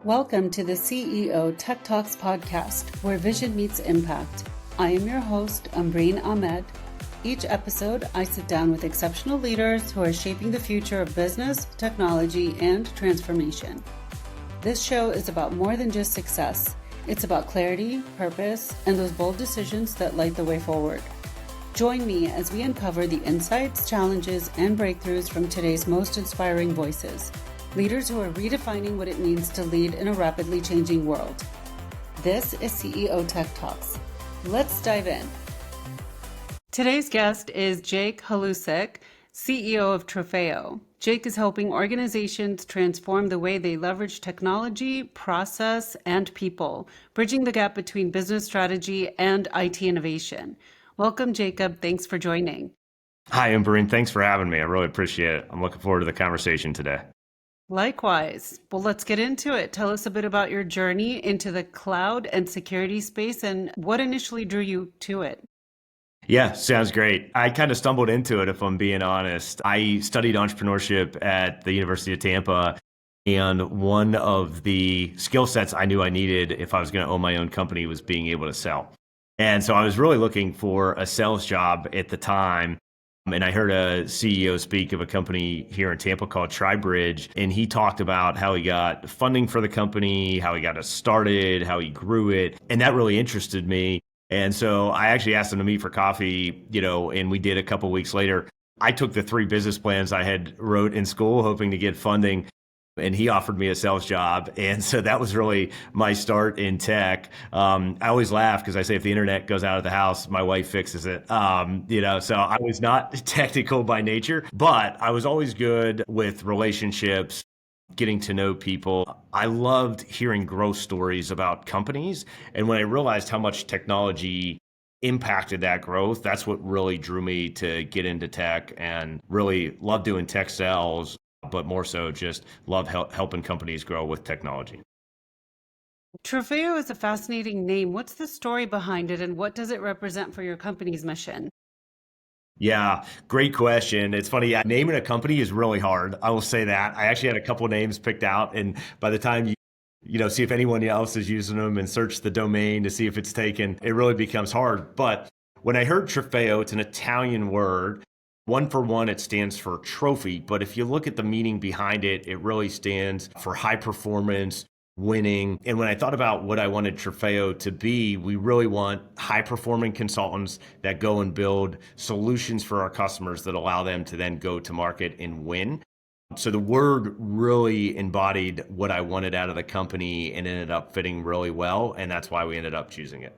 Welcome to the CEO Tech Talks podcast, where vision meets impact. I am your host, Ambreen Ahmed. Each episode, I sit down with exceptional leaders who are shaping the future of business, technology, and transformation. This show is about more than just success. It's about clarity, purpose, and those bold decisions that light the way forward. Join me as we uncover the insights, challenges, and breakthroughs from today's most inspiring voices. Leaders who are redefining what it means to lead in a rapidly changing world. This is CEO Tech Talks. Let's dive in. Today's guest is Jake Halusic, CEO of TROFEO. Jake is helping organizations transform the way they leverage technology, process, and people, bridging the gap between business strategy and IT innovation. Welcome, Jacob. Thanks for joining. Hi, Ambreen. Thanks for having me. I really appreciate it. I'm looking forward to the conversation today. Likewise. Well, let's get into it. Tell us a bit about your journey into the cloud and security space and what initially drew you to it. Yeah, sounds great. I kind of stumbled into it, if I'm being honest. I studied entrepreneurship at the University of Tampa, and one of the skill sets I knew I needed if I was going to own my own company was being able to sell. And so I was really looking for a sales job at the time. And I heard a CEO speak of a company here in Tampa called TriBridge, and he talked about how he got funding for the company, how he got it started, how he grew it. And that really interested me. And so I actually asked him to meet for coffee, and we did a couple of weeks later. I took the 3 business plans I had wrote in school, hoping to get funding. And he offered me a sales job. And so that was really my start in tech. I always laugh because I say if the internet goes out of the house, my wife fixes it. So I was not technical by nature, but I was always good with relationships, getting to know people. I loved hearing growth stories about companies. And when I realized how much technology impacted that growth, that's what really drew me to get into tech and really love doing tech sales, but more so just love helping companies grow with technology. TROFEO is a fascinating name. What's the story behind it and what does it represent for your company's mission? Yeah, great question. It's funny, naming a company is really hard. I will say that. I actually had a couple names picked out, and by the time you see if anyone else is using them and search the domain to see if it's taken, it really becomes hard. But when I heard TROFEO, it's an Italian word. One for one, it stands for trophy, but if you look at the meaning behind it, it really stands for high performance, winning. And when I thought about what I wanted TROFEO to be, we really want high performing consultants that go and build solutions for our customers that allow them to then go to market and win. So the word really embodied what I wanted out of the company and ended up fitting really well. And that's why we ended up choosing it.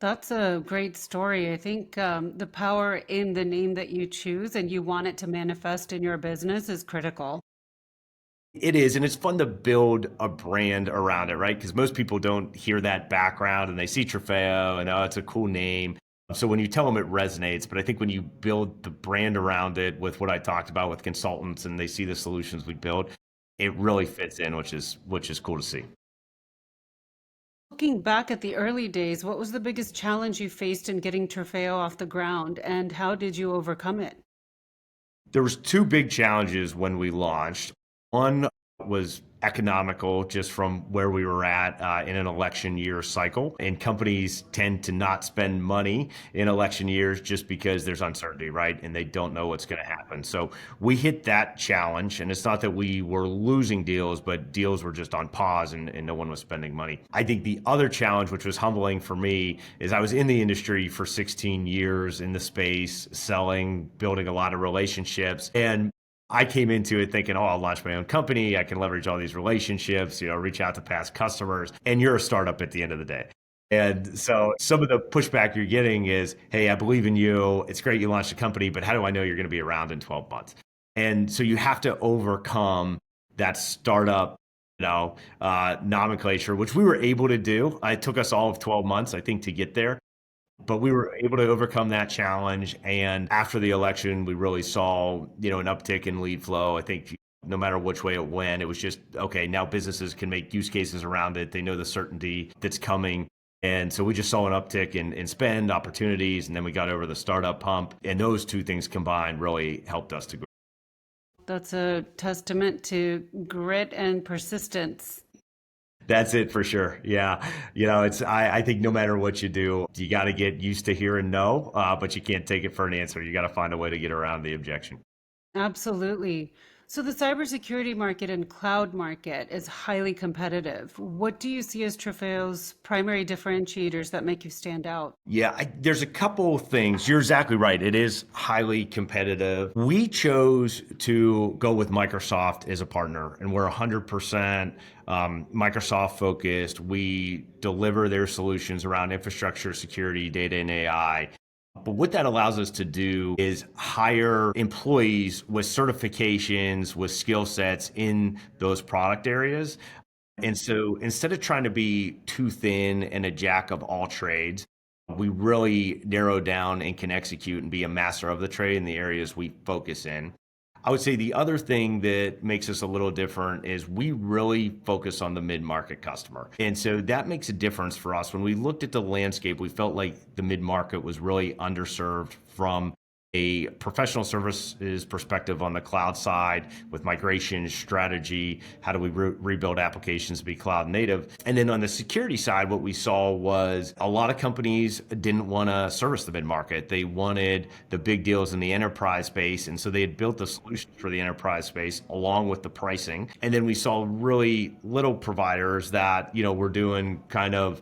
That's a great story. I think the power in the name that you choose and you want it to manifest in your business is critical. It is, and it's fun to build a brand around it, right? Because most people don't hear that background and they see TROFEO and, oh, it's a cool name. So when you tell them, it resonates. But I think when you build the brand around it with what I talked about with consultants and they see the solutions we build, it really fits in, which is cool to see. Looking back at the early days, what was the biggest challenge you faced in getting TROFEO off the ground and how did you overcome it? There was 2 big challenges when we launched. One was economical, just from where we were at in an election year cycle. And companies tend to not spend money in election years just because there's uncertainty, right? And they don't know what's going to happen. So we hit that challenge. And it's not that we were losing deals, but deals were just on pause and no one was spending money. I think the other challenge, which was humbling for me, is I was in the industry for 16 years in the space, selling, building a lot of relationships. And I came into it thinking, I'll launch my own company. I can leverage all these relationships, reach out to past customers, and you're a startup at the end of the day. And so some of the pushback you're getting is, hey, I believe in you. It's great you launched a company, but how do I know you're going to be around in 12 months? And so you have to overcome that startup, nomenclature, which we were able to do. It took us all of 12 months, I think, to get there. But we were able to overcome that challenge. And after the election, we really saw, an uptick in lead flow. I think no matter which way it went, it was just, okay, now businesses can make use cases around it. They know the certainty that's coming. And so we just saw an uptick in spend opportunities, and then we got over the startup hump. And those 2 things combined really helped us to grow. That's a testament to grit and persistence. That's it for sure. Yeah. I think no matter what you do, you got to get used to hearing no, but you can't take it for an answer. You got to find a way to get around the objection. Absolutely. So the cybersecurity market and cloud market is highly competitive. What do you see as Trofeo's primary differentiators that make you stand out? Yeah, there's a couple things. You're exactly right. It is highly competitive. We chose to go with Microsoft as a partner, and we're 100% Microsoft focused. We deliver their solutions around infrastructure, security, data, and AI. But what that allows us to do is hire employees with certifications, with skill sets in those product areas. And so instead of trying to be too thin and a jack of all trades, we really narrow down and can execute and be a master of the trade in the areas we focus in. I would say the other thing that makes us a little different is we really focus on the mid-market customer. And so that makes a difference for us. When we looked at the landscape, we felt like the mid-market was really underserved from a professional services perspective on the cloud side with migration strategy. How do we rebuild applications to be cloud native? And then on the security side, what we saw was a lot of companies didn't want to service the mid-market. They wanted the big deals in the enterprise space. And so they had built the solution for the enterprise space along with the pricing. And then we saw really little providers that, were doing kind of,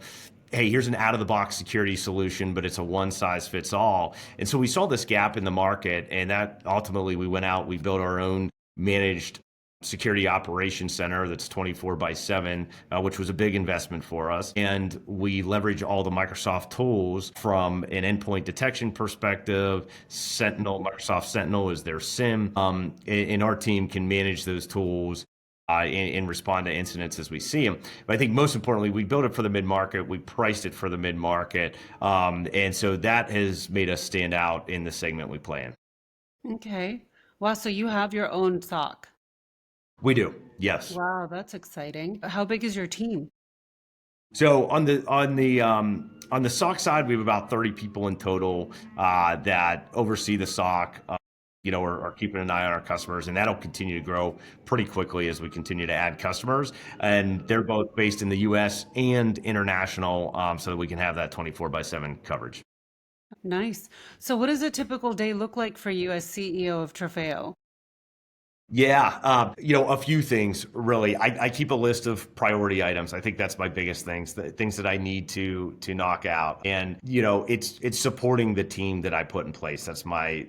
hey, here's an out of the box security solution, but it's a one size fits all. And so we saw this gap in the market, and that ultimately we went out, we built our own managed security operations center that's 24/7, which was a big investment for us. And we leverage all the Microsoft tools from an endpoint detection perspective. Microsoft Sentinel is their SIM, and our team can manage those tools and respond to incidents as we see them. But I think most importantly, we built it for the mid-market. We priced it for the mid-market. And so that has made us stand out in the segment we play in. Okay. Wow, so you have your own SOC. We do, yes. Wow, that's exciting. How big is your team? So on the SOC side, we have about 30 people in total that oversee the SOC. Are keeping an eye on our customers, and that'll continue to grow pretty quickly as we continue to add customers. And they're both based in the U.S. and international, so that we can have that 24/7 coverage. Nice. So what does a typical day look like for you as CEO of Trofeo? Yeah, a few things really. I keep a list of priority items. I think that's my biggest things, the things that I need to knock out. And it's supporting the team that I put in place. That's my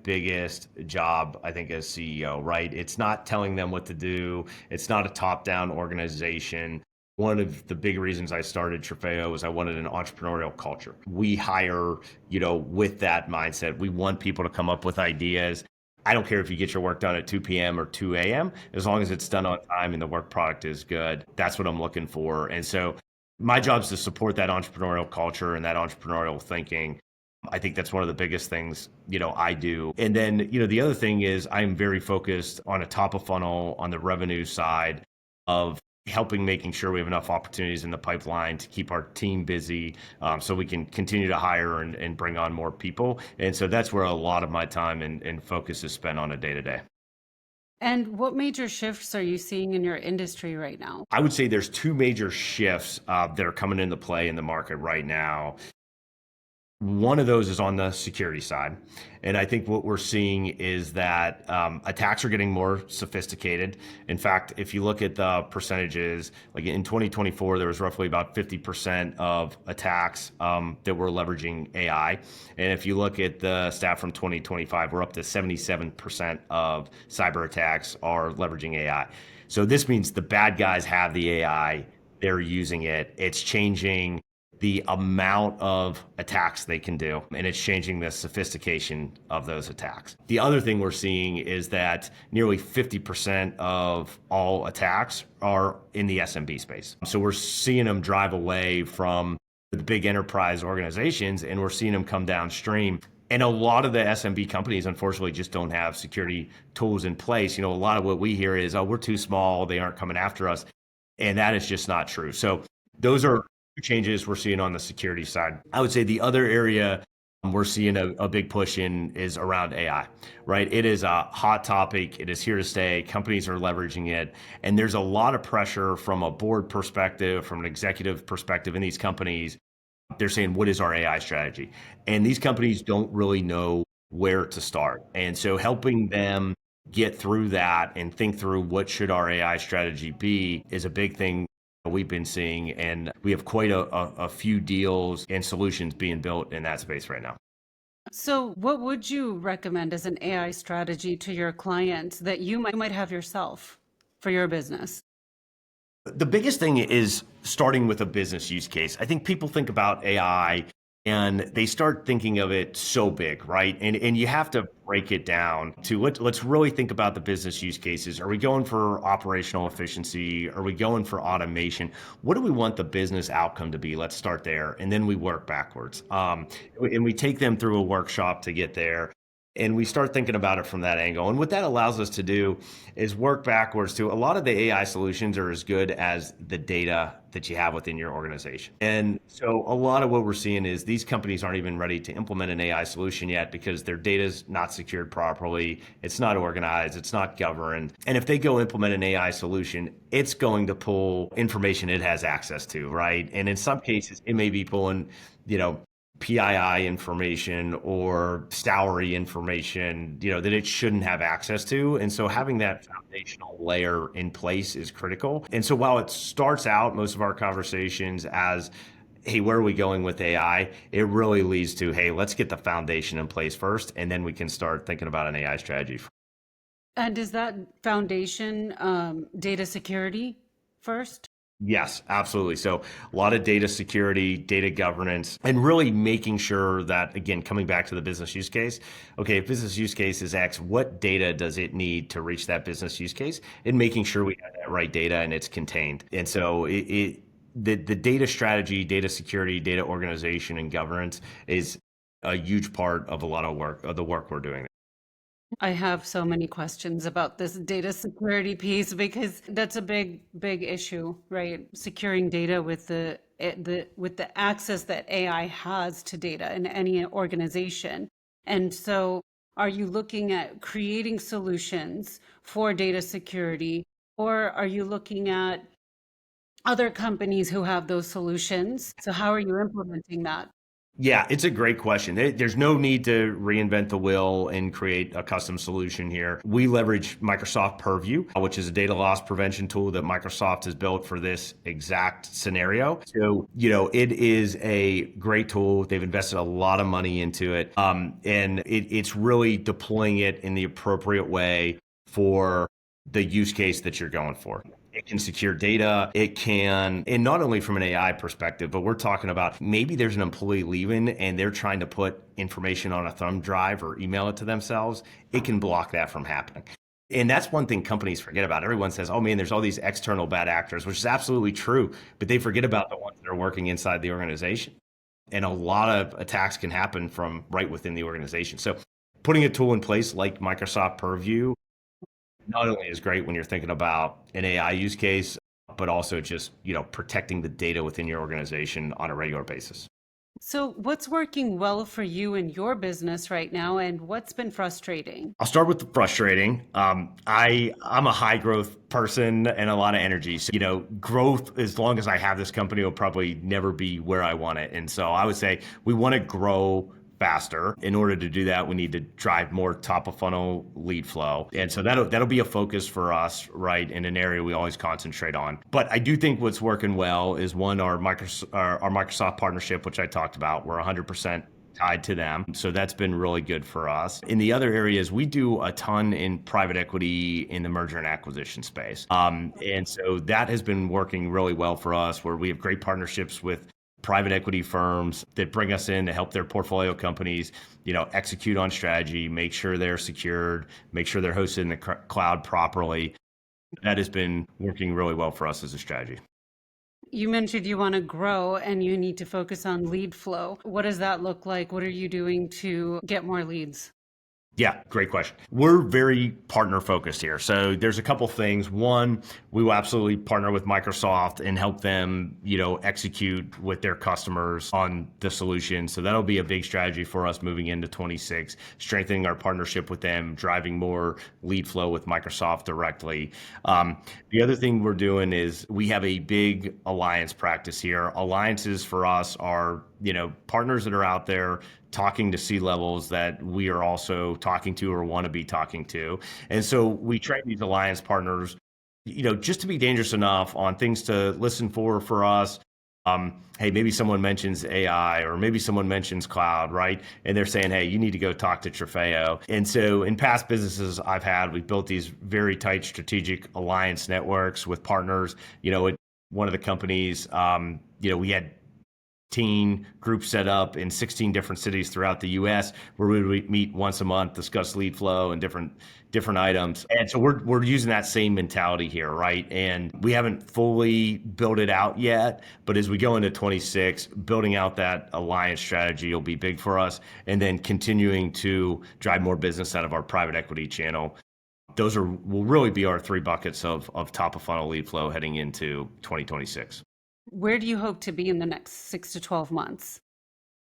biggest job, I think, as CEO, right? It's not telling them what to do. It's not a top-down organization. One of the big reasons I started Trofeo was I wanted an entrepreneurial culture. We hire, with that mindset. We want people to come up with ideas. I don't care if you get your work done at 2 p.m. or 2 a.m. as long as it's done on time and the work product is good. That's what I'm looking for. And so my job is to support that entrepreneurial culture and that entrepreneurial thinking. I think that's one of the biggest things, I do. And then, the other thing is I'm very focused on a top of funnel on the revenue side of making sure we have enough opportunities in the pipeline to keep our team busy, so we can continue to hire and bring on more people. And so that's where a lot of my time and focus is spent on a day-to-day. And what major shifts are you seeing in your industry right now? I would say there's two major shifts that are coming into play in the market right now. One of those is on the security side. And I think what we're seeing is that attacks are getting more sophisticated. In fact, if you look at the percentages, like in 2024, there was roughly about 50% of attacks that were leveraging AI. And if you look at the stat from 2025, we're up to 77% of cyber attacks are leveraging AI. So this means the bad guys have the AI, they're using it, it's changing the amount of attacks they can do, and it's changing the sophistication of those attacks. The other thing we're seeing is that nearly 50% of all attacks are in the SMB space. So we're seeing them drive away from the big enterprise organizations, and we're seeing them come downstream. And a lot of the SMB companies, unfortunately, just don't have security tools in place. A lot of what we hear is, oh, we're too small, they aren't coming after us. And that is just not true. So those are changes we're seeing on the security side. I would say the other area we're seeing a big push in is around AI, right? It is a hot topic. It is here to stay. Companies are leveraging it. And there's a lot of pressure from a board perspective, from an executive perspective in these companies. They're saying, what is our AI strategy? And these companies don't really know where to start. And so helping them get through that and think through what should our AI strategy be is a big thing we've been seeing. And we have quite a few deals and solutions being built in that space right now. So, what would you recommend as an AI strategy to your clients that you might have yourself for your business? The biggest thing is starting with a business use case. I think people think about AI and they start thinking of it so big, right? And you have to break it down to let's really think about the business use cases. Are we going for operational efficiency? Are we going for automation? What do we want the business outcome to be? Let's start there, and then we work backwards. And we take them through a workshop to get there. And we start thinking about it from that angle. And what that allows us to do is work backwards to a lot of the AI solutions are as good as the data that you have within your organization. And so a lot of what we're seeing is these companies aren't even ready to implement an AI solution yet because their data is not secured properly. It's not organized. It's not governed. And if they go implement an AI solution, it's going to pull information it has access to, right? And in some cases, it may be pulling, PII information or salary information, that it shouldn't have access to. And so having that foundational layer in place is critical. And so while it starts out most of our conversations as, hey, where are we going with AI? It really leads to, hey, let's get the foundation in place first, and then we can start thinking about an AI strategy. And is that foundation data security first? Yes, absolutely. So a lot of data security, data governance, and really making sure that, again, coming back to the business use case, okay, if business use case is X, what data does it need to reach that business use case? And making sure we have that right data and it's contained. And so the data strategy, data security, data organization, and governance is a huge part of a lot of the work we're doing. I have so many questions about this data security piece because that's a big issue, right? Securing data with the access that AI has to data in any organization. And so are you looking at creating solutions for data security, or are you looking at other companies who have those solutions? So how are you implementing that? Yeah, it's a great question. There's no need to reinvent the wheel and create a custom solution here. We leverage Microsoft Purview, which is a data loss prevention tool that Microsoft has built for this exact scenario. So, it is a great tool. They've invested a lot of money into it. And it's really deploying it in the appropriate way for the use case that you're going for. It can secure data. It can, and not only from an AI perspective, but we're talking about maybe there's an employee leaving and they're trying to put information on a thumb drive or email it to themselves. It can block that from happening. And that's one thing companies forget about. Everyone says, oh man, there's all these external bad actors, which is absolutely true, but they forget about the ones that are working inside the organization. And a lot of attacks can happen from right within the organization. So putting a tool in place like Microsoft Purview not only is great when you're thinking about an AI use case, but also just, protecting the data within your organization on a regular basis. So what's working well for you in your business right now, and what's been frustrating? I'll start with the frustrating. I'm a high growth person and a lot of energy. So, growth, as long as I have this company, will probably never be where I want it. And so I would say we want to grow faster. In order to do that, we need to drive more top of funnel lead flow. And so that'll be a focus for us, right? In an area we always concentrate on. But I do think what's working well is one, our Microsoft partnership, which I talked about. We're 100% tied to them. So that's been really good for us. In the other areas, we do a ton in private equity in the merger and acquisition space. And so that has been working really well for us, where we have great partnerships with private equity firms that bring us in to help their portfolio companies, execute on strategy, make sure they're secured, make sure they're hosted in the cloud properly. That has been working really well for us as a strategy. You mentioned you want to grow and you need to focus on lead flow. What does that look like? What are you doing to get more leads? Yeah, great question. We're very partner focused here. So there's a couple things. One, we will absolutely partner with Microsoft and help them, execute with their customers on the solution. So that'll be a big strategy for us moving into 26, strengthening our partnership with them, driving more lead flow with Microsoft directly. The other thing we're doing is we have a big alliance practice here. Alliances for us are, partners that are out there talking to C-levels that we are also talking to or want to be talking to. And so we train these alliance partners, just to be dangerous enough on things to listen for us. Hey, maybe someone mentions AI or maybe someone mentions cloud, right? And they're saying, hey, you need to go talk to TROFEO. And so in past businesses I've had, we've built these very tight strategic alliance networks with partners. At one of the companies, we had group set up in 16 different cities throughout the US where we would meet once a month, discuss lead flow and different items. And so we're using that same mentality here, right? And we haven't fully built it out yet, but as we go into 26, building out that alliance strategy will be big for us, and then continuing to drive more business out of our private equity channel. Those will really be our three buckets of top of funnel lead flow heading into 2026. Where do you hope to be in the next 6 to 12 months?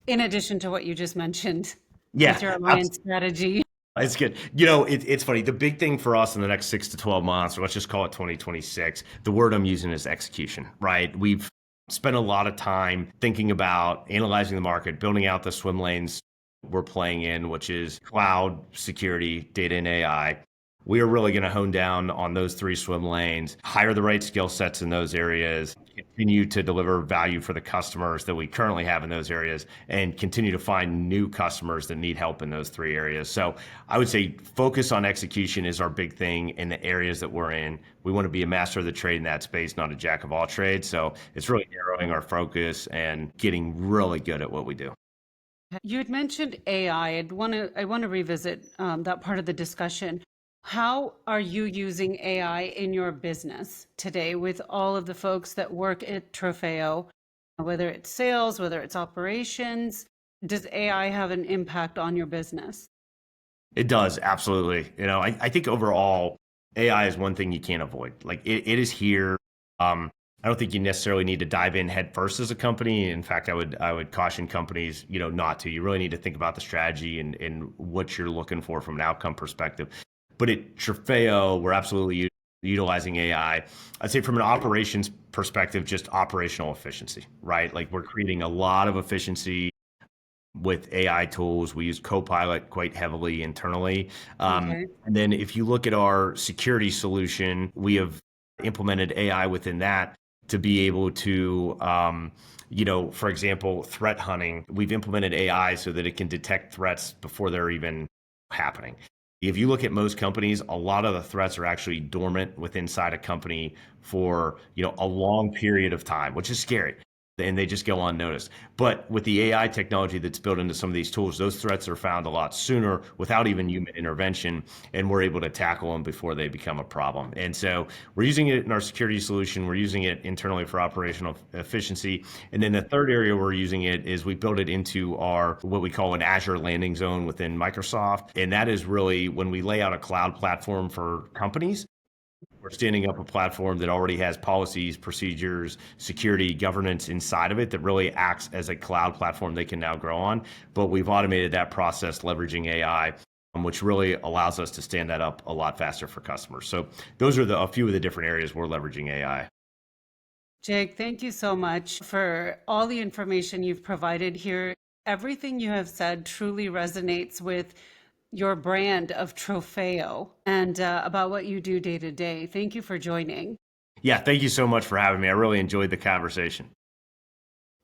In addition to what you just mentioned with your alliance strategy. It's good. It's funny. The big thing for us in the next 6 to 12 months, or let's just call it 2026, the word I'm using is execution, right? We've spent a lot of time thinking about analyzing the market, building out the swim lanes we're playing in, which is cloud, security, data, and AI. We are really going to hone down on those three swim lanes, hire the right skill sets in those areas, continue to deliver value for the customers that we currently have in those areas, and continue to find new customers that need help in those three areas. So I would say focus on execution is our big thing in the areas that we're in. We want to be a master of the trade in that space, not a jack of all trades. So it's really narrowing our focus and getting really good at what we do. You had mentioned AI. I want to revisit that part of the discussion. How are you using AI in your business today with all of the folks that work at TROFEO, whether it's sales, whether it's operations? Does AI have an impact on your business? It does, absolutely. I think overall, AI is one thing you can't avoid. Like it is here. I don't think you necessarily need to dive in head first as a company. In fact, I would caution companies, not to. You really need to think about the strategy and what you're looking for from an outcome perspective. But at TROFEO, we're absolutely utilizing AI. I'd say from an operations perspective, just operational efficiency, right? Like we're creating a lot of efficiency with AI tools. We use Copilot quite heavily internally. Okay. And then if you look at our security solution, we have implemented AI within that to be able to, for example, threat hunting. We've implemented AI so that it can detect threats before they're even happening. If you look at most companies, a lot of the threats are actually dormant within inside a company for, a long period of time, which is scary. And they just go unnoticed. But with the AI technology that's built into some of these tools, those threats are found a lot sooner without even human intervention, and we're able to tackle them before they become a problem. And so we're using it in our security solution. We're using it internally for operational efficiency. And then the third area we're using it is we built it into our, what we call an Azure landing zone within Microsoft. And that is really when we lay out a cloud platform for companies. We're standing up a platform that already has policies, procedures, security, governance inside of it that really acts as a cloud platform they can now grow on. But we've automated that process leveraging AI, which really allows us to stand that up a lot faster for customers. So those are a few of the different areas we're leveraging AI. Jake, thank you so much for all the information you've provided here. Everything you have said truly resonates with your brand of TROFEO and about what you do day to day. Thank you for joining. Yeah, thank you so much for having me. I really enjoyed the conversation.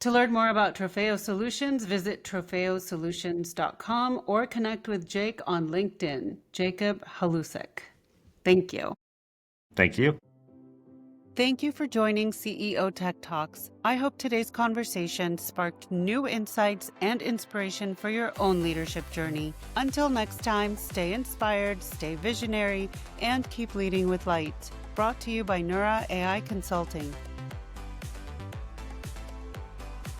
To learn more about TROFEO Solutions, visit trofeosolutions.com or connect with Jake on LinkedIn, Jacob Halusic. Thank you. Thank you. Thank you for joining CEO Tech Talks. I hope today's conversation sparked new insights and inspiration for your own leadership journey. Until next time, stay inspired, stay visionary, and keep leading with light. Brought to you by Neura AI Consulting.